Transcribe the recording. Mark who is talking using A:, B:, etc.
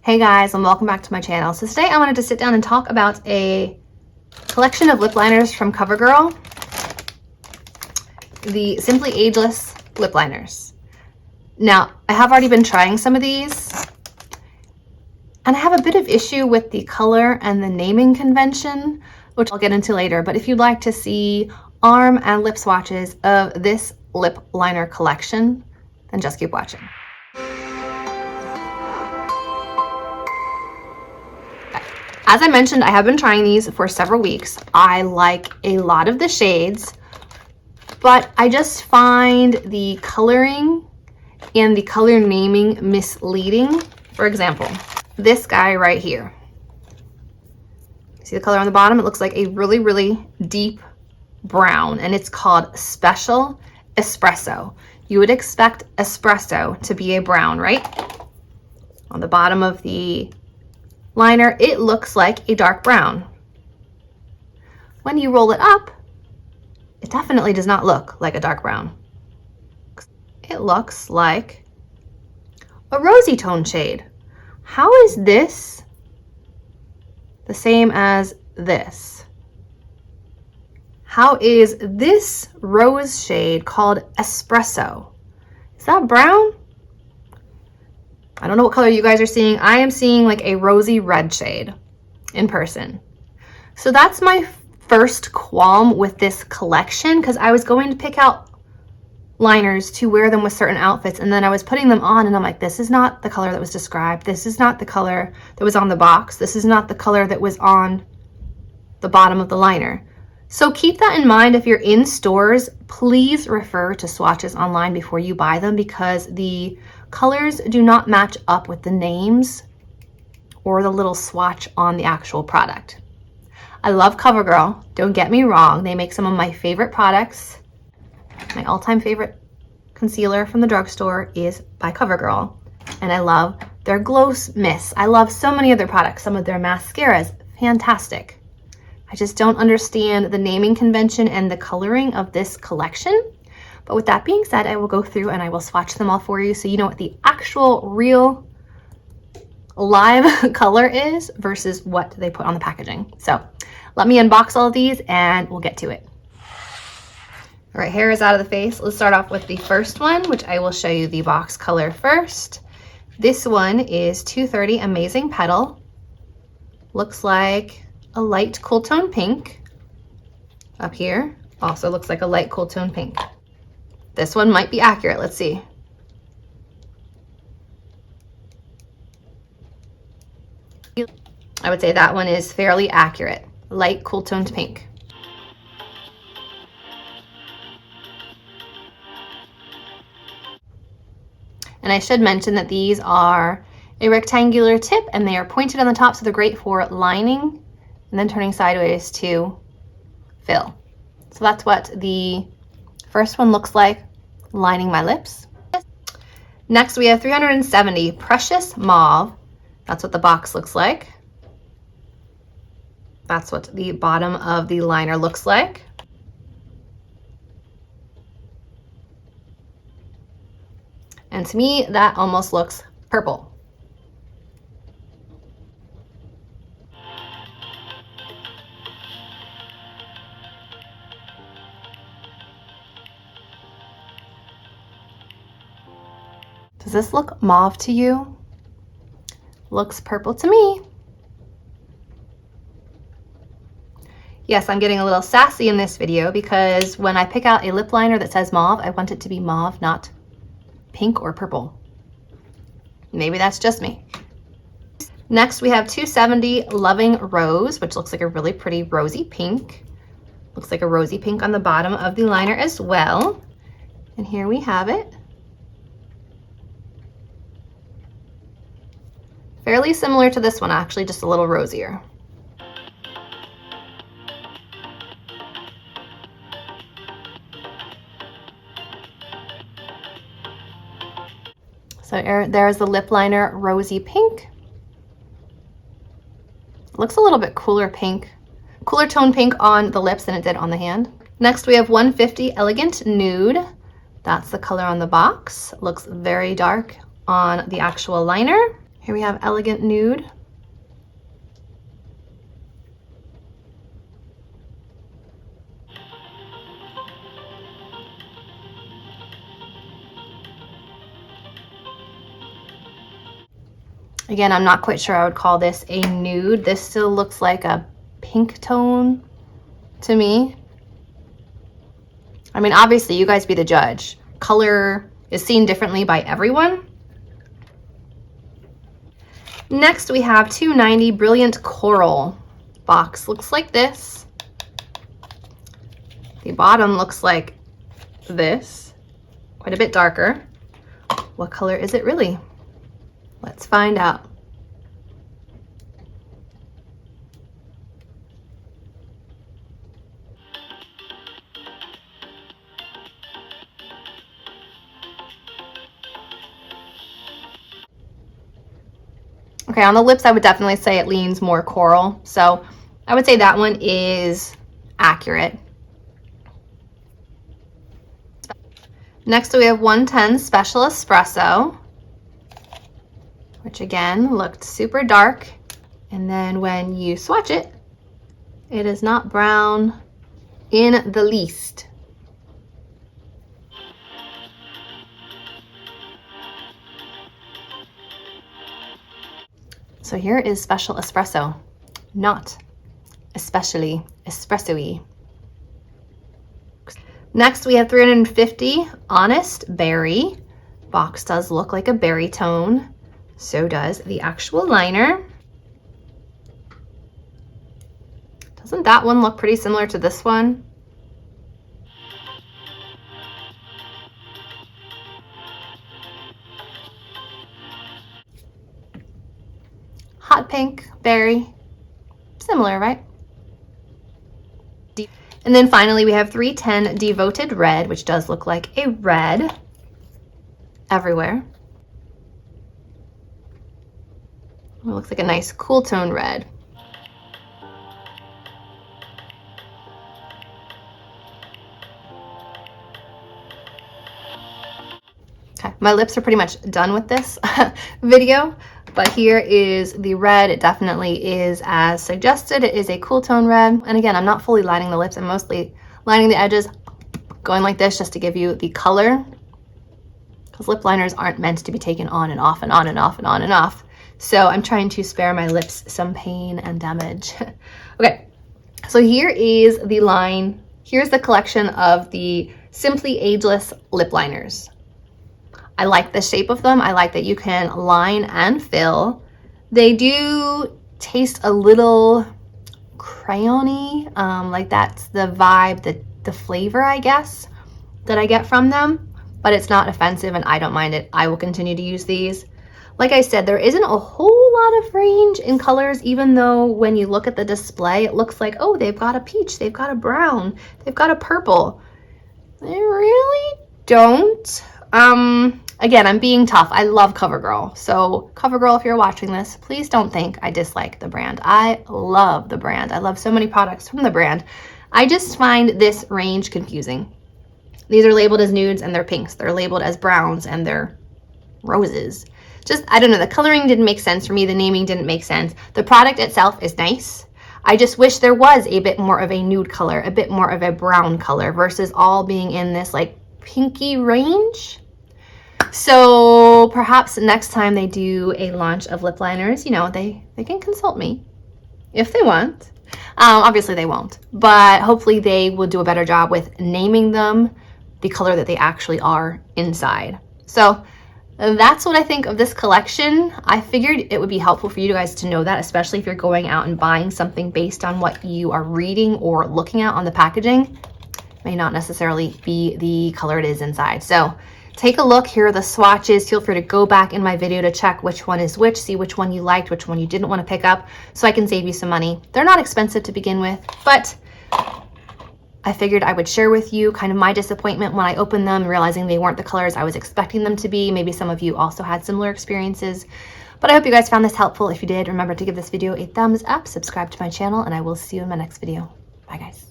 A: Hey guys, and welcome back to my channel. So today I wanted to sit down and talk about a collection of lip liners from Covergirl, the Simply Ageless lip liners. Now, I have already been trying some of these, and I have a bit of issue with the color and the naming convention, which I'll get into later. But if you'd like to see arm and lip swatches of this lip liner collection, then just keep watching. As I mentioned, I have been trying these for several weeks. I like a lot of the shades, but I just find the coloring and the color naming misleading. For example, this guy right here. See the color on the bottom? It looks like a really, really deep brown, and it's called Special Espresso. You would expect espresso to be a brown, right? On the bottom of the liner, it looks like a dark brown. When you roll it up, it definitely does not look like a dark brown. It looks like a rosy tone shade. How is this the same as this? How is this rose shade called espresso? Is that brown? I don't know what color you guys are seeing. I am seeing like a rosy red shade in person. So that's my first qualm with this collection, because I was going to pick out liners to wear them with certain outfits, and then I was putting them on and I'm like, this is not the color that was described. This is not the color that was on the box. This is not the color that was on the bottom of the liner. So keep that in mind. If you're in stores, please refer to swatches online before you buy them, because the colors do not match up with the names or the little swatch on the actual product. I love Covergirl, don't get me wrong. They make some of my favorite products. My all-time favorite concealer from the drugstore is by Covergirl, and I love their glow mist. I love so many of their products. Some of their mascaras, fantastic. I just don't understand the naming convention and the coloring of this collection. But with that being said, I will go through and I will swatch them all for you so you know what the actual real live color is versus what they put on the packaging. So let me unbox all of these and we'll get to it. All right, hair is out of the face. Let's start off with the first one, which I will show you the box color first. This one is 230 Amazing Petal. Looks like a light cool tone pink. Up here also looks like a light cool tone pink. This one might be accurate. Let's see. I would say that one is fairly accurate. Light cool toned pink. And I should mention that these are a rectangular tip and they are pointed on the top, so they're great for lining and then turning sideways to fill. So that's what the first one looks like, lining my lips. Next we have 370 Precious Mauve. That's what the box looks like. That's what the bottom of the liner looks like. And to me, that almost looks purple. Does this look mauve to you? Looks purple to me. Yes, I'm getting a little sassy in this video because when I pick out a lip liner that says mauve, I want it to be mauve, not pink or purple. Maybe that's just me. Next, we have 270 Loving Rose, which looks like a really pretty rosy pink. Looks like a rosy pink on the bottom of the liner as well. And here we have it. Fairly similar to this one, actually, just a little rosier. So there's the lip liner, rosy pink. Looks a little bit cooler pink, cooler tone pink on the lips than it did on the hand. Next we have 150 Elegant Nude. That's the color on the box. Looks very dark on the actual liner. Here we have Elegant Nude. Again, I'm not quite sure I would call this a nude. This still looks like a pink tone to me. I mean, obviously, you guys be the judge. Color is seen differently by everyone. Next, we have 290 Brilliant Coral. Box looks like this. The bottom looks like this, quite a bit darker. What color is it really? Let's find out. Okay, on the lips, I would definitely say it leans more coral. So I would say that one is accurate. Next, we have 110 Special Espresso, which again looked super dark. And then when you swatch it, it is not brown in the least. So here is Special Espresso, not especially espresso-y. Next, we have 350 Honest Berry. Box does look like a berry tone. So does the actual liner. Doesn't that one look pretty similar to this one? Hot pink, berry, similar, right? And then finally we have 310 Devoted Red, which does look like a red everywhere. It looks like a nice cool tone red. Okay, my lips are pretty much done with this video, but here is the red. It definitely is as suggested. It is a cool tone red. And again, I'm not fully lining the lips. I'm mostly lining the edges, going like this just to give you the color, because lip liners aren't meant to be taken on and off and on and off and on and off. So I'm trying to spare my lips some pain and damage. Okay, so here is the line. Here's the collection of the Simply Ageless lip liners. I like the shape of them. I like that you can line and fill. They do taste a little crayony, like that's the vibe, the flavor, I guess, that I get from them, but it's not offensive and I don't mind it. I will continue to use these. Like I said, there isn't a whole lot of range in colors, even though when you look at the display, it looks like, oh, they've got a peach, they've got a brown, they've got a purple. They really don't. Again, I'm being tough. I love Covergirl. So Covergirl, if you're watching this, please don't think I dislike the brand. I love the brand. I love so many products from the brand. I just find this range confusing. These are labeled as nudes and they're pinks. They're labeled as browns and they're roses. Just, I don't know, the coloring didn't make sense for me. The naming didn't make sense. The product itself is nice. I just wish there was a bit more of a nude color, a bit more of a brown color versus all being in this like pinky range. So perhaps next time they do a launch of lip liners, you know, they can consult me if they want. Obviously they won't, but hopefully they will do a better job with naming them the color that they actually are inside. So that's what I think of this collection. I figured it would be helpful for you guys to know that, especially if you're going out and buying something based on what you are reading or looking at on the packaging. It may not necessarily be the color it is inside. So take a look. Here are the swatches. Feel free to go back in my video to check which one is which, see which one you liked, which one you didn't want to pick up, so I can save you some money. They're not expensive to begin with, but I figured I would share with you kind of my disappointment when I opened them, realizing they weren't the colors I was expecting them to be. Maybe some of you also had similar experiences, but I hope you guys found this helpful. If you did, remember to give this video a thumbs up, subscribe to my channel, and I will see you in my next video. Bye guys.